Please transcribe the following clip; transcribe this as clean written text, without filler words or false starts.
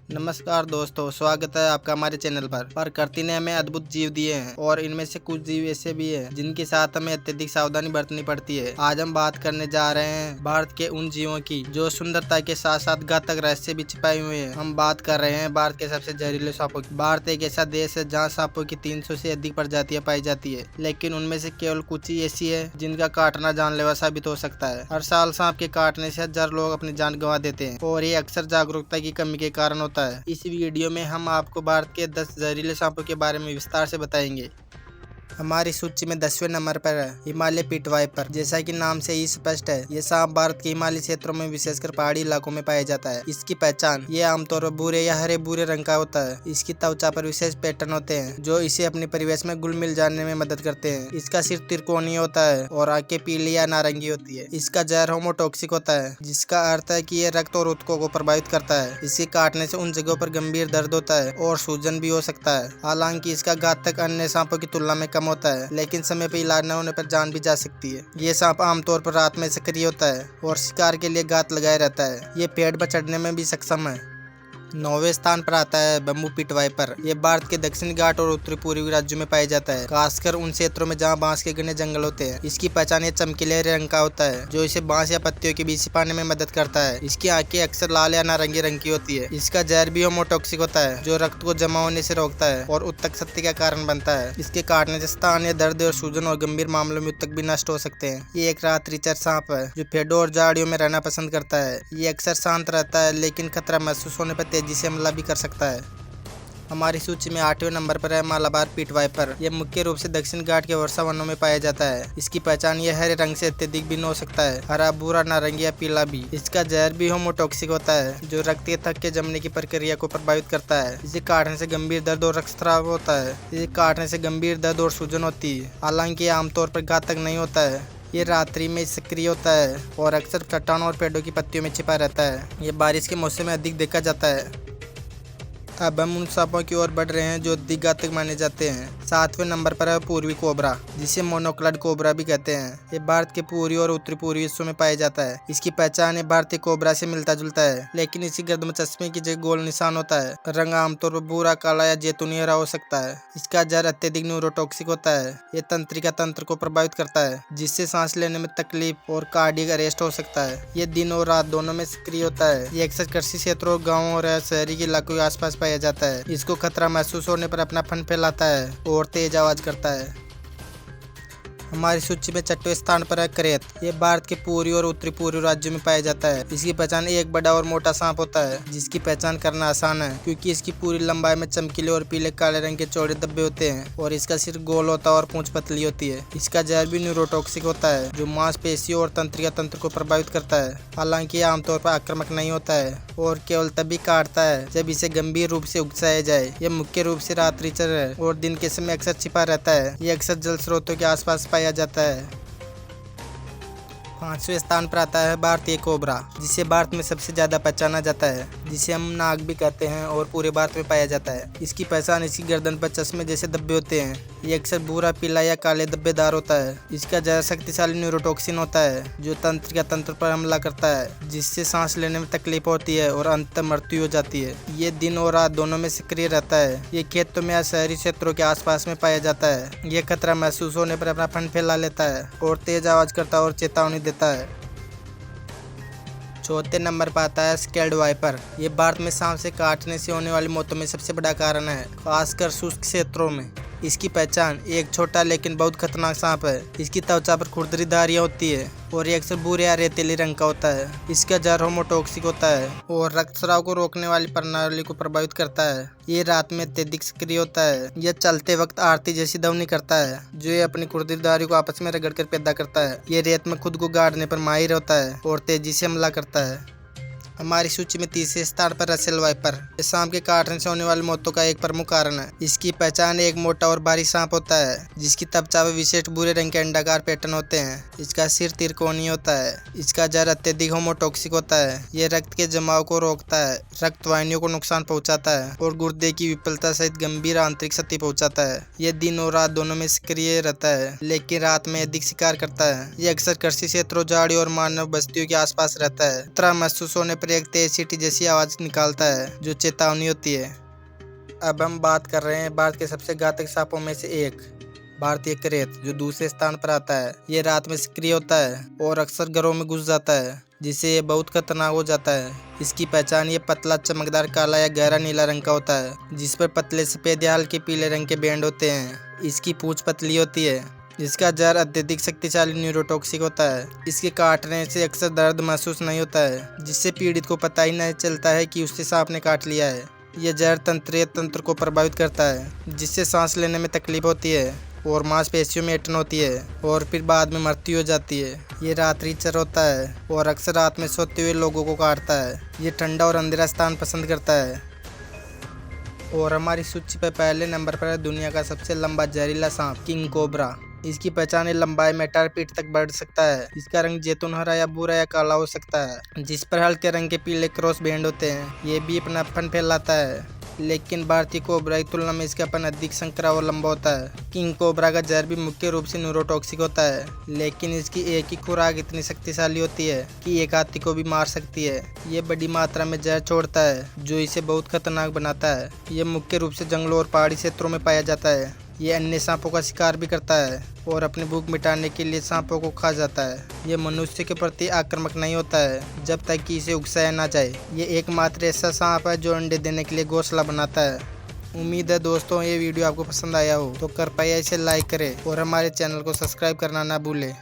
नमस्कार दोस्तों, स्वागत है आपका हमारे चैनल पर। प्रकृति ने हमें अद्भुत जीव दिए हैं और इनमें से कुछ जीव ऐसे भी हैं जिनके साथ हमें अत्यधिक सावधानी बरतनी पड़ती है। आज हम बात करने जा रहे हैं भारत के उन जीवों की जो सुंदरता के साथ साथ घातक रहस्य भी छिपाए हुए हैं। हम बात कर रहे हैं भारत के सबसे जहरीले सांपों की। भारत एक ऐसा देश है जहाँ सांपों की 300 से अधिक प्रजातियां पाई जाती है, लेकिन उनमें से केवल कुछ ही ऐसी है जिनका काटना जानलेवा साबित हो सकता है। हर साल सांप के काटने से हजारों लोग अपनी जान गंवा देते हैं और ये अक्सर जागरूकता की कमी के कारण होता है। इस वीडियो में हम आपको भारत के 10 जहरीले सांपों के बारे में विस्तार से बताएंगे। हमारी सूची में 10वें नंबर पर है हिमालय पिट वाइपर। जैसा कि नाम से ही स्पष्ट है, ये सांप भारत के हिमालयी क्षेत्रों में विशेषकर पहाड़ी इलाकों में पाया जाता है। इसकी पहचान ये आमतौर पर भूरे या हरे भूरे रंग का होता है। इसकी त्वचा पर विशेष पैटर्न होते हैं जो इसे अपने परिवेश में घुल मिल जाने में मदद करते हैं। इसका सिर त्रिकोणीय होता है और आंखें पीली या नारंगी होती है। इसका जहर होमोटॉक्सिक होता है, जिसका अर्थ है कि ये रक्त और ऊतकों को प्रभावित करता है। इसे काटने से उन जगहों पर गंभीर दर्द होता है और सूजन भी हो सकता है। हालांकि इसका घातक अन्य सांपों की तुलना में कम होता है, लेकिन समय पर इलाज न होने पर जान भी जा सकती है। ये सांप आमतौर पर रात में सक्रिय होता है और शिकार के लिए घात लगाए रहता है। ये पेड़ पर चढ़ने में भी सक्षम है। 9वें स्थान पर आता है बम्बू पिट वाइपर। ये भारत के दक्षिणी घाट और उत्तरी पूर्वी राज्यों में पाया जाता है, खासकर उन क्षेत्रों में जहां बांस के घने जंगल होते हैं। इसकी पहचान ये चमकीले हरे रंग का होता है जो इसे बांस या पत्तियों के बीच छिपाने में मदद करता है। इसकी आंखें अक्सर लाल या नारंगी रंग की होती है। इसका जहर भी होमोटॉक्सिक होता है जो रक्त को जमा होने से रोकता है और उत्तक शक्ति का कारण बनता है। इसके काटने से स्थानीय दर्द और सूजन और गंभीर मामलों में उत्तक भी नष्ट हो सकते हैं। ये एक रात्रिचर सांप है जो पेड़ों और झाड़ियों में रहना पसंद करता है। ये अक्सर शांत रहता है, लेकिन खतरा महसूस होने पर तेजी से हमला भी कर सकता है। हमारी सूची में 8वें नंबर पर है मालाबार पिट वाइपर। यह मुख्य रूप से दक्षिण घाट के वर्षा वनों में पाया जाता है। इसकी पहचान यह हरे रंग से अत्यधिक भिन्न हो सकता है, हरा, भूरा, नारंगी या पीला भी। इसका जहर भी होमोटॉक्सिक होता है जो रक्त के थक्के के जमने की प्रक्रिया को प्रभावित करता है। इसे काटने से गंभीर दर्द और रक्तस्राव होता है। इसे काटने से गंभीर दर्द और सूजन होती है। हालांकि यह आमतौर पर घातक नहीं होता है। ये रात्रि में सक्रिय होता है और अक्सर चट्टानों और पेड़ों की पत्तियों में छिपा रहता है। ये बारिश के मौसम में अधिक देखा जाता है। अब हम उन सांपों की ओर बढ़ रहे हैं जो अधिक घातक माने जाते हैं। 7वें नंबर पर है पूर्वी कोबरा, जिसे मोनोक्लाड कोबरा भी कहते हैं। ये भारत के पूर्वी और उत्तरी पूर्वी हिस्सों में पाया जाता है। इसकी पहचान ये भारतीय कोबरा से मिलता जुलता है, लेकिन इसकी गर्दन में चश्मे की जगह गोल निशान होता है। रंग आमतौर पर भूरा, काला या जैतूनी हरा हो सकता है। इसका जहर अत्यधिक न्यूरोटॉक्सिक होता है। ये तंत्रिका तंत्र को प्रभावित करता है, जिससे सांस लेने में तकलीफ और कार्डियक अरेस्ट हो सकता है। ये दिन और रात दोनों में सक्रिय होता है। ये अक्सर कृषि क्षेत्रों और गाँवों और शहरी के इलाकों के आसपास पाया जाता है। इसको खतरा महसूस होने पर अपना फन फैलाता है और तेज आवाज करता है। हमारी सूची में 6वें स्थान पर है करेत। ये भारत के पूर्वी और उत्तरी पूर्वी राज्यों में पाया जाता है। इसकी पहचान एक बड़ा और मोटा सांप होता है, जिसकी पहचान करना आसान है क्योंकि इसकी पूरी लंबाई में चमकीले और पीले काले रंग के चौड़े धब्बे होते हैं और इसका सिर गोल होता है और पूंछ पतली होती है। इसका जहर भी न्यूरोटॉक्सिक होता है जो मांसपेशियों और तंत्रिका तंत्र को प्रभावित करता है। हालांकि यह आमतौर पर आक्रामक नहीं होता है और केवल तभी काटता है जब इसे गंभीर रूप से उकसाया जाए। यह मुख्य रूप से रात्रिचर है और दिन के समय अक्सर छिपा रहता है। यह अक्सर जल स्रोतों के आसपास पाया जाता है। 5वें स्थान पर आता है भारतीय कोबरा, जिसे भारत में सबसे ज्यादा पहचाना जाता है, जिसे हम नाग भी कहते हैं और पूरे भारत में पाया जाता है। इसकी पहचान इसकी गर्दन पर चश्मे जैसे धब्बे होते हैं। ये अक्सर भूरा, पीला या काले धब्बेदार होता है। इसका जहर शक्तिशाली न्यूरोटॉक्सिन होता है जो तंत्रिका तंत्र पर हमला करता है, जिससे सांस लेने में तकलीफ होती है और अंततः मृत्यु हो जाती है। ये दिन और रात दोनों में सक्रिय रहता है। ये खेतों में या शहरी क्षेत्रों के आसपास में पाया जाता है। ये खतरा महसूस होने पर अपना फन फैला लेता है और तेज आवाज करता है और चेतावनी देता है। 4थे नंबर पर आता है स्केल्ड वाइपर। ये भारत में सांप से काटने से होने वाली मौतों में सबसे बड़ा कारण है, खासकर शुष्क क्षेत्रों में। इसकी पहचान एक छोटा लेकिन बहुत खतरनाक सांप है। इसकी त्वचा पर खुरदरी धारियां होती है और ये अक्सर भूरे या रेतीली रंग का होता है। इसका जहर होमोटॉक्सिक होता है और रक्तस्राव को रोकने वाली प्रणाली को प्रभावित करता है। ये रात में अत्यधिक सक्रिय होता है। यह चलते वक्त आरती जैसी ध्वनि करता है जो ये अपनी खुरदरी धारियों को आपस में रगड़ कर पैदा करता है। ये रेत में खुद को गाड़ने पर माहिर होता है और तेजी से हमला करता है। हमारी सूची में 3रे स्थान पर रसेल वाइपर। इस सांप के काटने से होने वाली मौतों का एक प्रमुख कारण है। इसकी पहचान एक मोटा और भारी सांप होता है जिसकी त्वचा में विशेष भूरे रंग के अंडाकार पैटर्न होते हैं। इसका सिर त्रिकोणीय होता है। इसका जहर अत्यधिक होमोटॉक्सिक होता है। यह रक्त के जमाव को रोकता है, रक्त वाहिनियों को नुकसान पहुंचाता है और गुर्दे की विफलता सहित गंभीर आंतरिक क्षति पहुंचाता है। यह दिन और रात दोनों में सक्रिय रहता है, लेकिन रात में अधिक शिकार करता है। यह अक्सर कृषि क्षेत्रों, झाड़ियों और मानव बस्तियों के आसपास रहता है। खतरा महसूस होने पर पर एक तेज सीटी जैसी आवाज निकालता है जो चेतावनी होती है। अब हम बात कर रहे हैं भारत के सबसे घातक सांपों में से एक, भारतीय करेत, जो दूसरे स्थान पर आता है। ये रात में सक्रिय होता है और अक्सर घरों में घुस जाता है, जिससे ये बहुत खतरनाक हो जाता है। इसकी पहचान ये पतला चमकदार काला या गहरा नीला रंग का होता है, जिस पर पतले सफेद या हल्के पीले रंग के बैंड होते हैं। इसकी पूंछ पतली होती है। इसका जहर अत्यधिक शक्तिशाली न्यूरोटॉक्सिक होता है। इसके काटने से अक्सर दर्द महसूस नहीं होता है, जिससे पीड़ित को पता ही नहीं चलता है कि उसे सांप ने काट लिया है। यह जहर तंत्रिय तंत्र को प्रभावित करता है, जिससे सांस लेने में तकलीफ होती है और मांसपेशियों में ऐंठन होती है और फिर बाद में मृत्यु हो जाती है। ये रात्रिचर होता है और अक्सर रात में सोते हुए लोगों को काटता है। ये ठंडा और अंधेरा स्थान पसंद करता है। और हमारी सूची पर पहले नंबर पर है दुनिया का सबसे लंबा जहरीला सांप, किंग कोबरा। इसकी पहचान लंबाई में 18 फीट तक बढ़ सकता है। इसका रंग जैतून हरा या भूरा या काला हो सकता है, जिस पर हल्के रंग के पीले क्रॉस बैंड होते हैं। ये भी अपना फन फैलाता है, लेकिन भारतीय कोबरा की तुलना में इसका फन अधिक संकरा और लंबा होता है। किंग कोबरा का जहर भी मुख्य रूप से न्यूरोटॉक्सिक होता है, लेकिन इसकी एक ही खुराक इतनी शक्तिशाली होती है कि एक हाथी को भी मार सकती है। ये बड़ी मात्रा में जहर छोड़ता है, जो इसे बहुत खतरनाक बनाता है। ये मुख्य रूप से जंगलों और पहाड़ी क्षेत्रों में पाया जाता है। ये अन्य सांपों का शिकार भी करता है और अपनी भूख मिटाने के लिए सांपों को खा जाता है। ये मनुष्य के प्रति आक्रामक नहीं होता है जब तक कि इसे उकसाया ना जाए। ये एकमात्र ऐसा सांप है जो अंडे देने के लिए घोंसला बनाता है। उम्मीद है दोस्तों ये वीडियो आपको पसंद आया हो, तो कृपया इसे लाइक करें और हमारे चैनल को सब्सक्राइब करना ना भूलें।